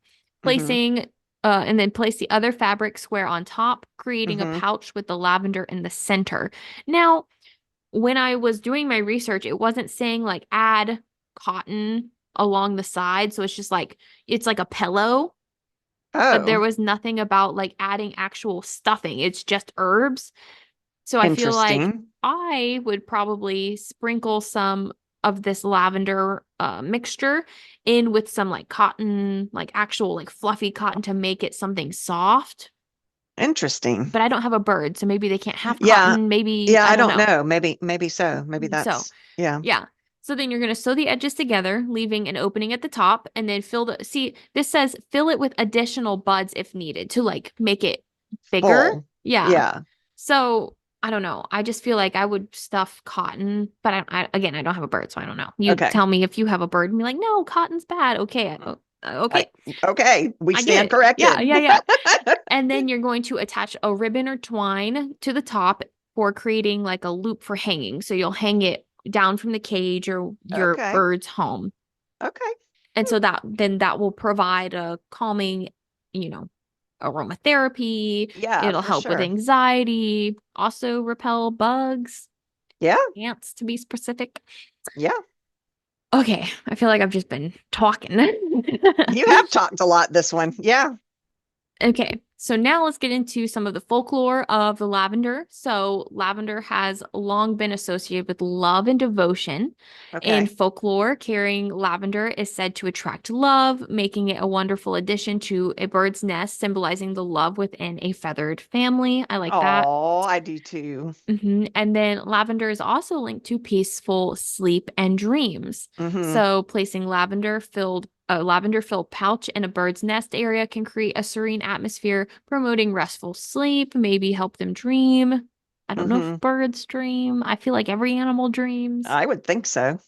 placing and then place the other fabric square on top, creating a Hmm. pouch with the lavender in the center. Now, when I was doing my research, it wasn't saying like add cotton along the side. So it's just like, it's like a pillow, but there Oh, was nothing about like adding actual stuffing. It's just herbs. So I feel like interesting. I would probably sprinkle some of this lavender mixture in with some like cotton, like actual like fluffy cotton to make it something soft. Interesting. But I don't have a bird, so maybe they can't have Yeah. cotton. Maybe, Yeah, I I don't don't know. know. Maybe so. Maybe So, that's yeah. yeah. So then you're going to sew the edges together, leaving an opening at the top, and then see, this says fill it with additional buds if needed to like make it bigger. Full. Yeah. Yeah. So I don't know. I just feel like I would stuff cotton, but again, I don't have a bird, so I don't know. You Okay. tell me if you have a bird and be like, no, cotton's bad. Okay. I, Okay. okay. We I get stand it. Yeah. corrected. Yeah. Yeah. And then you're going to attach a ribbon or twine to the top for creating like a loop for hanging. So you'll hang it down from the cage or your Okay. bird's home. Okay. And so that will provide a calming, you know, aromatherapy. Yeah, It'll for help with sure. anxiety, also repel bugs, Yeah, ants to be specific. yeah. Okay, I feel like I've just been talking. You have talked a lot this one. Yeah. Okay, so now let's get into some of the folklore of the lavender. So, lavender has long been associated with love and devotion. In Okay. folklore, carrying lavender is said to attract love, making it a wonderful addition to a bird's nest, symbolizing the love within a feathered family. I like that. Oh, I do too. And then lavender is also linked to peaceful sleep and dreams. Hmm. So placing lavender filled pouch in a bird's nest area can create a serene atmosphere, promoting restful sleep, maybe help them dream. I don't know if Hmm. birds dream. I feel like every animal dreams. I would think so.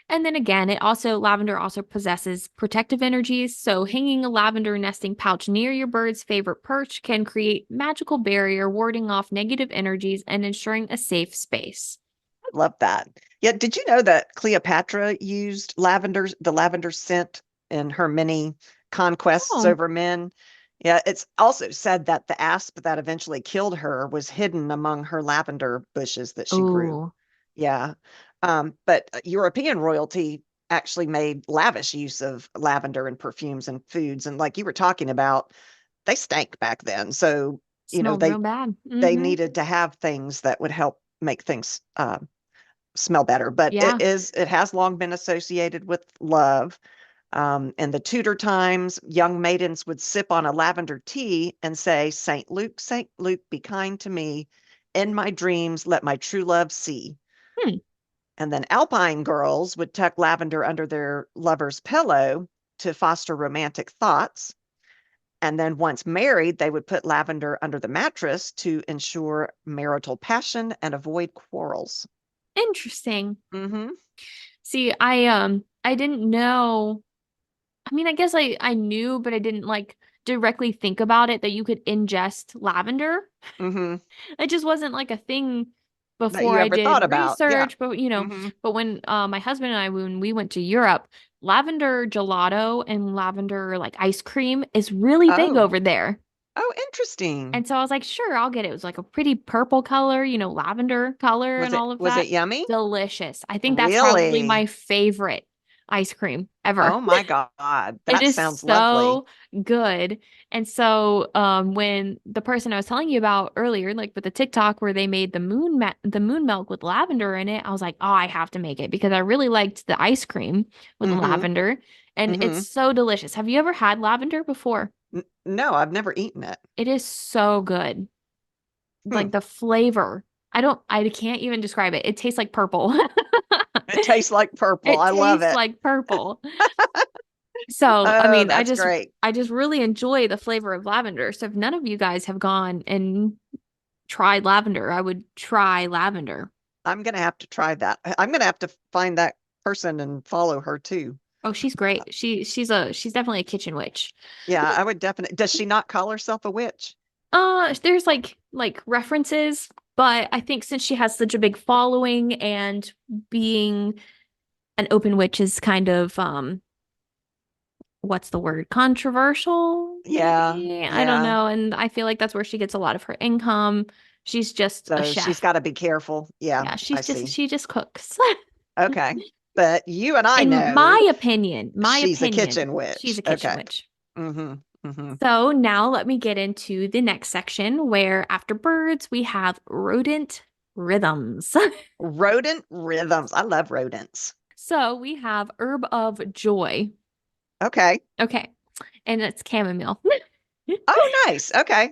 And then again, lavender also possesses protective energies. So hanging a lavender nesting pouch near your bird's favorite perch can create magical barrier, warding off negative energies and ensuring a safe space. I love that. Yeah, did you know that Cleopatra used the lavender scent in her many conquests Oh, over men? Yeah, it's also said that the asp that eventually killed her was hidden among her lavender bushes that she grew. oh, Yeah. But European royalty actually made lavish use of lavender in perfumes and foods. And like you were talking about, they stank back then. So, you know, smelled real bad. they Mm-hmm. needed to have things that would help make things smell better. But Yeah, it has long been associated with love. In the Tudor times, young maidens would sip on a lavender tea and say, Saint Luke, be kind to me. In my dreams, let my true love see. hmm. And then Alpine girls would tuck lavender under their lover's pillow to foster romantic thoughts. And then once married, they would put lavender under the mattress to ensure marital passion and avoid quarrels. Interesting. Hmm. See, I didn't know. I mean, I guess I knew, but I didn't like directly think about it that you could ingest lavender. Hmm. It just wasn't like a thing That before you I ever did thought about. Yeah. research, but Hmm. but when my husband and I when we went to Europe, lavender gelato and lavender like ice cream is really big Oh, over there. oh, interesting. And so I was like, sure, I'll get it. It was like a pretty purple color, lavender color and all of Was it that. yummy? Delicious. I think that's probably Really? my favorite ice cream ever. Oh my God. It That is sounds lovely. so good. And so when the person I was telling you about earlier, like with the TikTok where they made the moon milk with lavender in it, I was like, "Oh, I have to make it because I really liked the ice cream with Hmm. lavender and it's Hmm. so delicious." Have you ever had lavender before? No, I've never eaten it. It is so good. Hmm. Like the flavor. I can't even describe it. It tastes like purple. It tastes like purple. It I love tastes it. like purple. So, I Oh, mean, that's great. I just really enjoy the flavor of lavender. So if none of you guys have gone and tried lavender, I would try lavender. I'm gonna have to try that. I'm gonna have to find that person and follow her too. Oh, she's great. She's definitely a kitchen witch. Yeah, I would definitely. Does she not call herself a witch? There's like references, but I think since she has such a big following and being an open witch is kind of what's the word? Controversial, Yeah, maybe. I don't yeah. know. And I feel like that's where she gets a lot of her income. She's just a So she's chef. got to be careful. Yeah, Yeah, I see. she just cooks. Okay. But you and I In know my she's a opinion, kitchen she's witch. a kitchen Okay. witch. Mm-hmm. Mm-hmm. So now let me get into the next section where after birds, we have rodent rhythms. Rodent rhythms. I love rodents. So we have herb of joy. Okay. Okay. And it's chamomile. Oh, nice. Okay.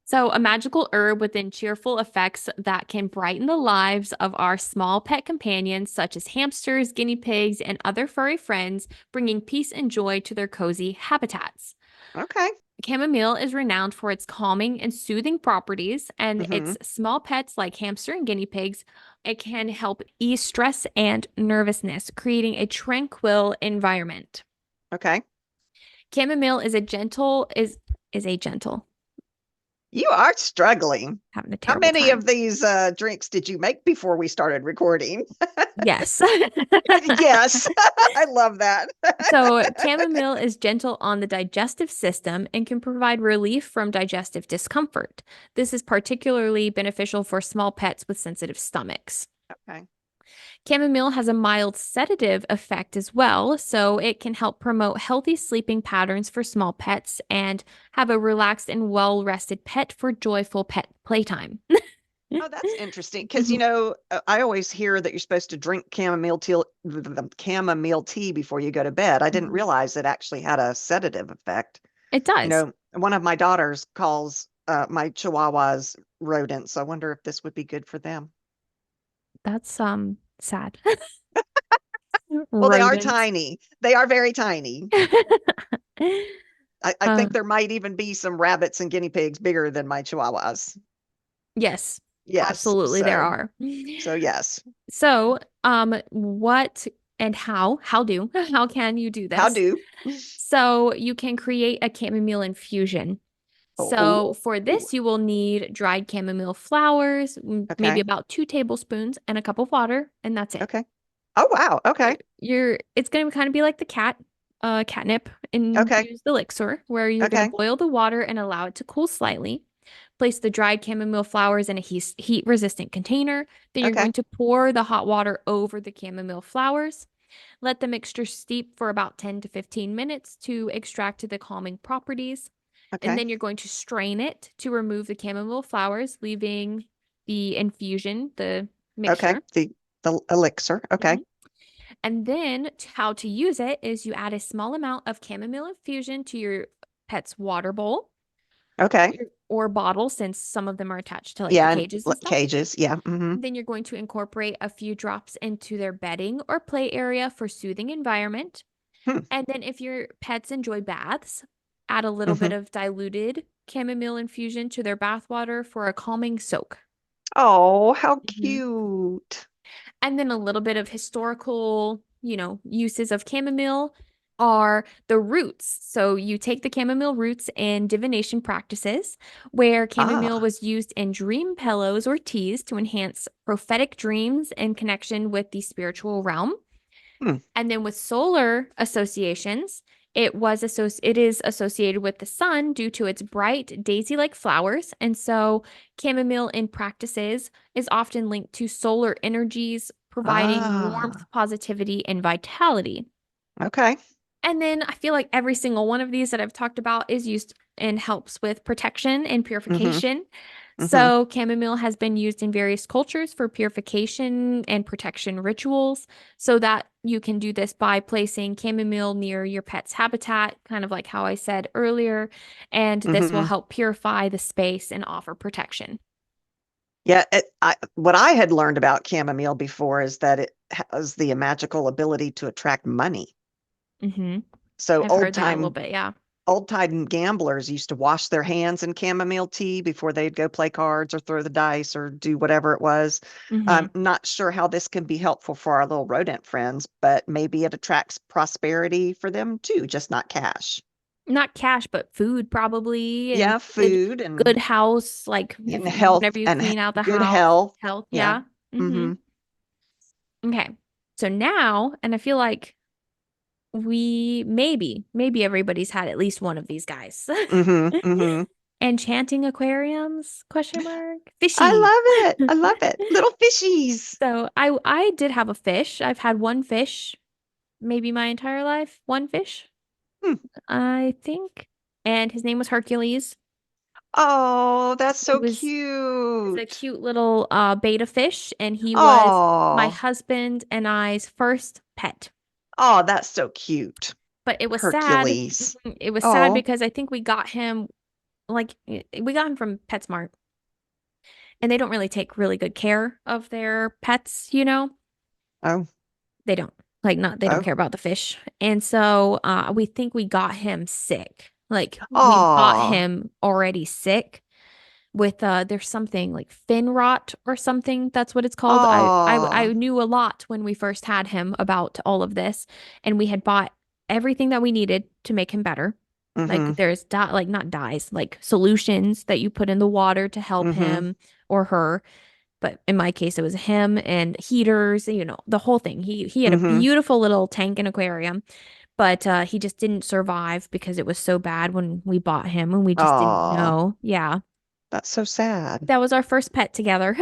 So, a magical herb with cheerful effects that can brighten the lives of our small pet companions, such as hamsters, guinea pigs, and other furry friends, bringing peace and joy to their cozy habitats. Okay. Chamomile is renowned for its calming and soothing properties, and Mm-hmm. its small pets like hamster and guinea pigs, it can help ease stress and nervousness, creating a tranquil environment. Okay. Chamomile is a gentle. You are struggling. Having a How terrible many time. of these drinks did you make before we started recording? Yes. Yes, I love that. So, chamomile is gentle on the digestive system and can provide relief from digestive discomfort. This is particularly beneficial for small pets with sensitive stomachs. Okay. Chamomile has a mild sedative effect as well, so it can help promote healthy sleeping patterns for small pets and have a relaxed and well-rested pet for joyful pet playtime. Oh, that's interesting because Mhm. I always hear that you're supposed to drink chamomile tea before you go to bed. I didn't Mhm. realize it actually had a sedative effect. It does. One of my daughters calls my chihuahuas rodents. I wonder if this would be good for them. That's sad. Well, they are Rodents. tiny. They are very tiny. I Uh, think there might even be some rabbits and guinea pigs bigger than my chihuahuas. yes, Yes. absolutely there So, are. so yes. So, what and how can you do How this? do? So you can create a chamomile infusion. So Oh, for this, you will need dried chamomile flowers, maybe okay. about 2 tablespoons, and a cup of water, and that's it. Okay. Oh, wow. Okay. It's going to kind of be like the catnip Okay. infused elixir, where you're going to Okay. boil the water and allow it to cool slightly. Place the dried chamomile flowers in a heat resistant container. Then you're Okay. going to pour the hot water over the chamomile flowers. Let the mixture steep for about 10 to 15 minutes to extract the calming properties. And Okay. then you're going to strain it to remove the chamomile flowers, leaving the infusion, the Okay. mixture. The elixir. Okay. Mhm. And then how to use it is you add a small amount of chamomile infusion to your pet's water bowl Okay. or bottle, since some of them are attached to like the Yeah, and cages and stuff. cages. Yeah. Hmm. Then you're going to incorporate a few drops into their bedding or play area for soothing environment. Hmm. And then if your pets enjoy baths, add a little Hmm. bit of diluted chamomile infusion to their bath water for a calming soak. Oh, how Mhm. cute. And then a little bit of historical, uses of chamomile are the roots. So you take the chamomile roots in divination practices, where chamomile Ah. was used in dream pillows or teas to enhance prophetic dreams and connection with the spiritual realm. Hmm. And then with solar associations, it is associated with the sun due to its bright daisy-like flowers. And so chamomile in practices is often linked to solar energies, providing warmth, Ah. positivity, and vitality. Okay. And then I feel like every single one of these that I've talked about is used and helps with protection and Hmm. purification. Hmm. So, chamomile has been used in various cultures for purification and protection rituals, so that you can do this by placing chamomile near your pet's habitat, kind of like how I said earlier. And this will Hmm. help purify the space and offer protection. Yeah. What I had learned about chamomile before is that it has the magical ability to attract money. Hmm. So I've heard that a little bit. Yeah. old time gamblers used to wash their hands in chamomile tea before they'd go play cards or throw the dice or do whatever it was. I'm Hmm. not sure how this can be helpful for our little rodent friends, but maybe it attracts prosperity for them too, just not cash. Not cash, but food probably, and Yeah, good food good house, like and if health whenever you and clean out the good house, health. health, Yeah. yeah. Hmm. Mm-hmm. Okay. So now, and I feel like maybe everybody's had at least one of these guys. Mm-hmm. Mm-hmm. Enchanting aquariums? Question mark. I Fishy. love it. I love it. Little fishies. So I did have a fish. I've had one fish, maybe my entire life. One fish, Hmm. I think. And his name was Hercules. Oh, that's He so was a cute. cute little beta fish, and he was my Oh, husband and I's first pet. oh, that's so cute. But it was sad. Hercules. It was sad Oh, because I think we got him we got him from PetSmart, and they don't really take really good care of their pets. oh, They don't. Like not they don't oh, care about the fish. And so we think we got him sick. Like we bought oh, him already sick with there's something like fin rot or something. That's what it's called. I oh, knew a lot when we first had him about all of this, and we had bought everything that we needed to make him better. Mm-hmm. Like there's like not dyes, like solutions that you put in the water to help Mm-hmm. him or her. But in my case, it was him and heaters, the whole thing. He had a Mm-hmm. beautiful little tank and aquarium, but he just didn't survive because it was so bad when we bought him and we just didn't Oh, know. Yeah. that's so sad. That was our first pet together.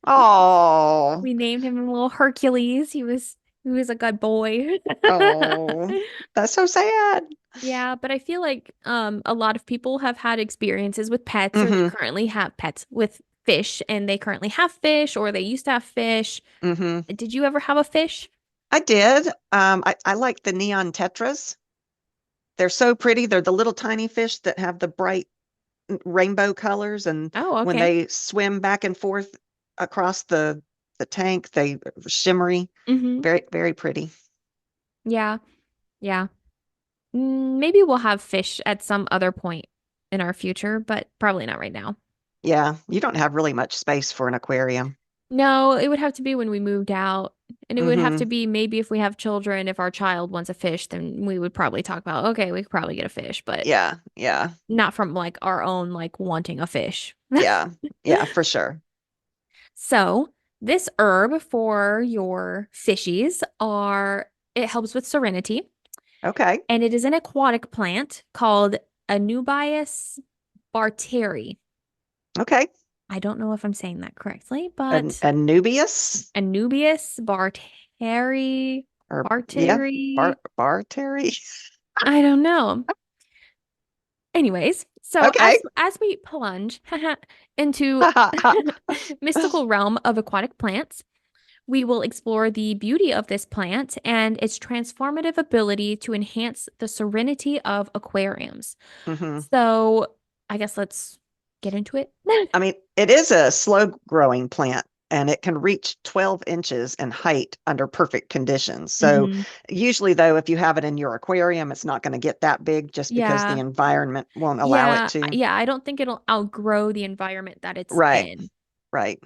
Oh, We named him little Hercules. He was a good boy. oh, that's so sad. Yeah, but I feel like a lot of people have had experiences with pets or they Mm-hmm. currently have pets with fish and they currently have fish or they used to have fish. Mm-hmm. Did you ever have a fish? I did. I like the neon tetras. They're so pretty. They're the little tiny fish that have the bright rainbow colors, and Oh, when okay. they swim back and forth across the tank, they shimmery. Mm-hmm. Very, very pretty. Yeah, yeah. Maybe we'll have fish at some other point in our future, but probably not right now. Yeah, you don't have really much space for an aquarium. No, it would have to be when we moved out. And it would have to Mm-hmm. be maybe if we have children, if our child wants a fish, then we would probably talk about, okay, we could probably get a fish, but Yeah, yeah, not from like our own like wanting a fish. yeah, yeah, for sure. So, this herb for your fishies it helps with serenity, Okay, and it is an aquatic plant called Anubias barteri. okay. I don't know if I'm saying that correctly, An but Anubias Anubias barteri, or yeah, barteri. bar Terry. I don't know. Anyways, so Okay. as we plunge into mystical realm of aquatic plants, we will explore the beauty of this plant and its transformative ability to enhance the serenity of aquariums. hmm So, I guess let's get into it. I mean, it is a slow growing plant and it can reach 12 inches in height under perfect conditions. So, hmm usually, though, if you have it in your aquarium, it's not going to get that big just because the Yeah. environment won't allow it Yeah, to. yeah, I don't think it'll outgrow the environment that it's Right, in. right.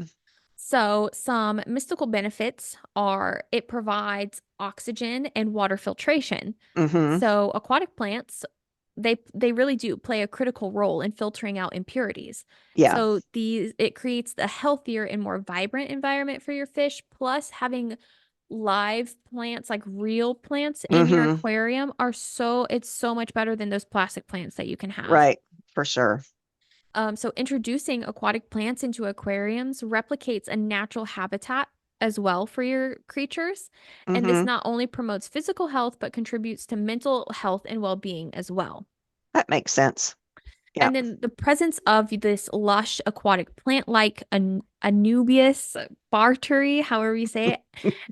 So, some mystical benefits are it provides oxygen and water filtration. hmm So, aquatic plants, they really do play a critical role in filtering out impurities. Yeah. So, it creates a healthier and more vibrant environment for your fish. Plus, having live plants, like real plants in your hmm aquarium it's so much better than those plastic plants that you can have. Right, for sure. So introducing aquatic plants into aquariums replicates a natural habitat as well for your creatures. And this hmm not only promotes physical health, but contributes to mental health and well-being as well. That makes sense. Yeah. And then the presence of this lush aquatic plant like Anubias barteri, however you say it,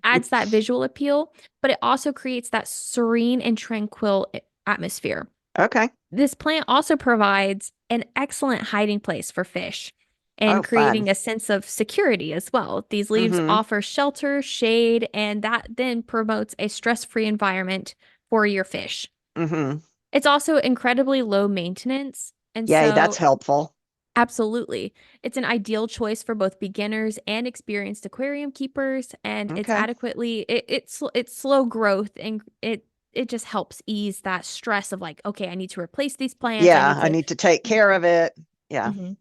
adds that visual appeal, but it also creates that serene and tranquil atmosphere. Okay. This plant also provides an excellent hiding place for fish Oh, and fun. creating a sense of security as well. These leaves hmm offer shelter, shade, and that then promotes a stress-free environment for your fish. hmm It's also incredibly low maintenance, and Yay, that's so helpful. absolutely, it's an ideal choice for both beginners and experienced aquarium keepers, and Okay. it's slow growth and it just helps ease that stress of like, okay, I need to replace these plants. I Yeah, need I to need to take care of it. Yeah. Mhm.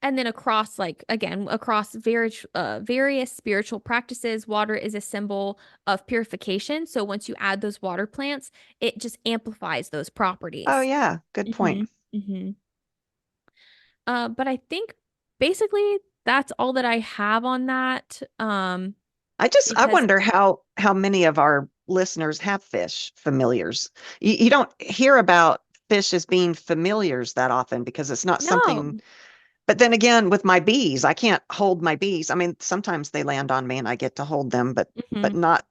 And then across like again, across various spiritual practices, water is a symbol of purification. So once you add those water plants, it just amplifies those Oh, properties. yeah. Good point. hmm hmm but I think basically that's all that I have on that. I Because wonder how many of our listeners have fish familiars. You don't hear about fish as being familiars that often because it's not something. no. But then again, with my bees, I can't hold my bees. I mean, sometimes they land on me and I get to hold them, but hmm not,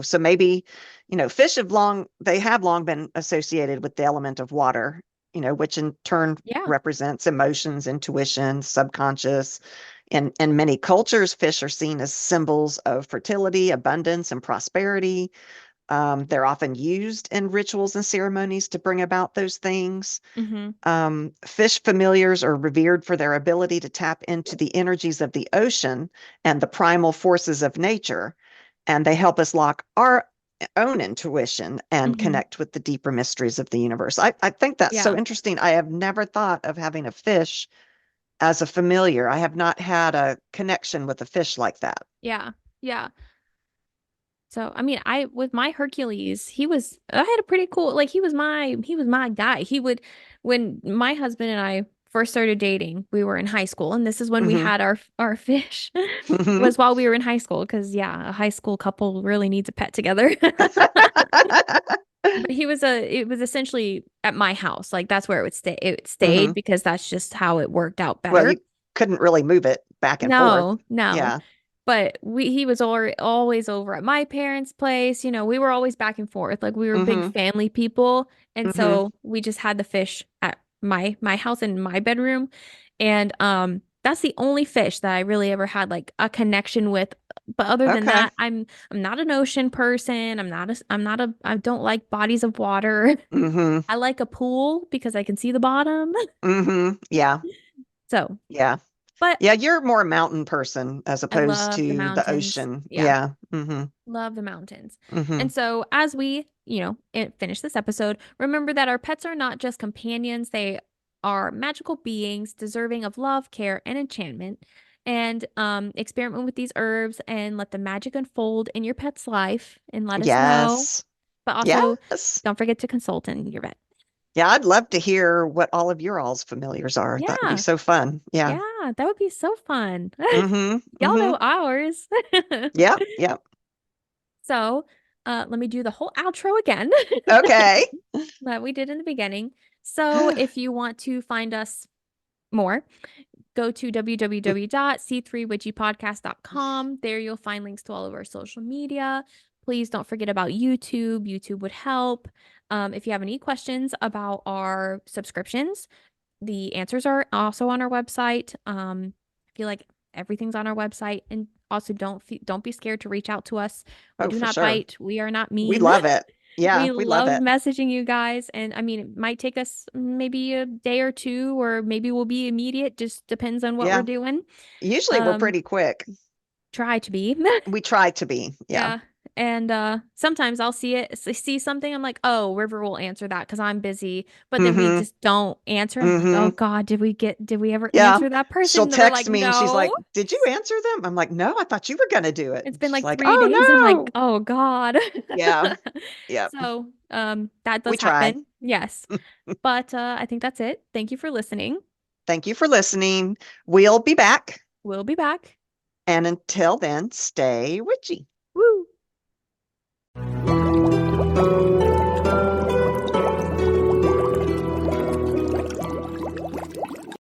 so maybe, fish they have long been associated with the element of water, which in turn Yeah. represents emotions, intuition, subconscious. In many cultures, fish are seen as symbols of fertility, abundance, and prosperity. They're often used in rituals and ceremonies to bring about those things. hmm Fish familiars are revered for their ability to tap into the energies of the ocean and the primal forces of nature, and they help us lock our own intuition and Hmm. connect with the deeper mysteries of the universe. I think that's so Yeah. interesting. I have never thought of having a fish as a familiar. I have not had a connection with a fish like that. Yeah. Yeah. So, I mean, I with my Hercules, I had a pretty cool, like he was my guy. He would when my husband and I first started dating, we were in high school, and this is when we Hmm. had our fish Hmm. was while we were in high school because yeah, a high school couple really needs a pet together. But it was essentially at my house. Like that's where it would stay. It stayed Hmm. because that's just how it worked out Well, better. you couldn't really move it back and forth. No, no. Yeah. But he was always over at my parents' place. We were always back and forth. Like we were big Hmm. family people. And Hmm. so we just had the fish at my house in my bedroom. And that's the only fish that I really ever had like a connection with. But other than Okay. that, I'm not an ocean person. I don't like bodies of water. Hmm. I like a pool because I can see the bottom. Hmm. Yeah. So, Yeah. but Yeah, you're more a mountain person as I opposed love the to the mountains. ocean. Yeah. Yeah. Hmm. Love the mountains. Hmm. And so, as we, finish this episode, remember that our pets are not just companions, they are magical beings deserving of love, care, and enchantment. And experiment with these herbs and let the magic unfold in your pet's life and let us know. Yes. But also, Yes. don't forget to consult in your vet. Yeah, I'd love to hear what all of your all's familiars are. That would be Yeah. so fun. Yeah. Yeah. That would be so fun. Hmm. Y'all Hmm. know ours. Yep. Yep. So, let me do the whole outro again. Okay. That we did in the beginning. So if you want to find us more, go to www.c3witchypodcast.com. There you'll find links to all of our social media. Please don't forget about YouTube. YouTube would help. If you have any questions about our subscriptions, the answers are also on our website. I feel like everything's on our website, and also don't be scared to reach out to us. We Oh, do for not sure. bite. We are not We mean. love it. Yeah, We we love love it. messaging you guys, and I mean, it might take us maybe a day or two, or maybe we'll be immediate. Just depends on what we're Yeah. doing. Usually we're Um, pretty quick. Try to be. We try to be. Yeah. Yeah. And sometimes I'll see something, I'm like, "Oh, River will answer that because I'm busy." But then we Hmm. just don't answer. I'm like, "Oh Hmm. God, did we ever Yeah. answer that person?" She'll And they're like, text me and she's "No." like, "Did you answer them?" I'm like, "No, I thought you were going to do it." It's And been she's like like, 3 days. I'm like, "Oh, no." "Oh God." Yeah. Yeah. So, that We does try. happen. Yes. But I think that's it. Thank you for listening. Thank you for listening. We'll be back. We'll be back. And until then, stay witchy.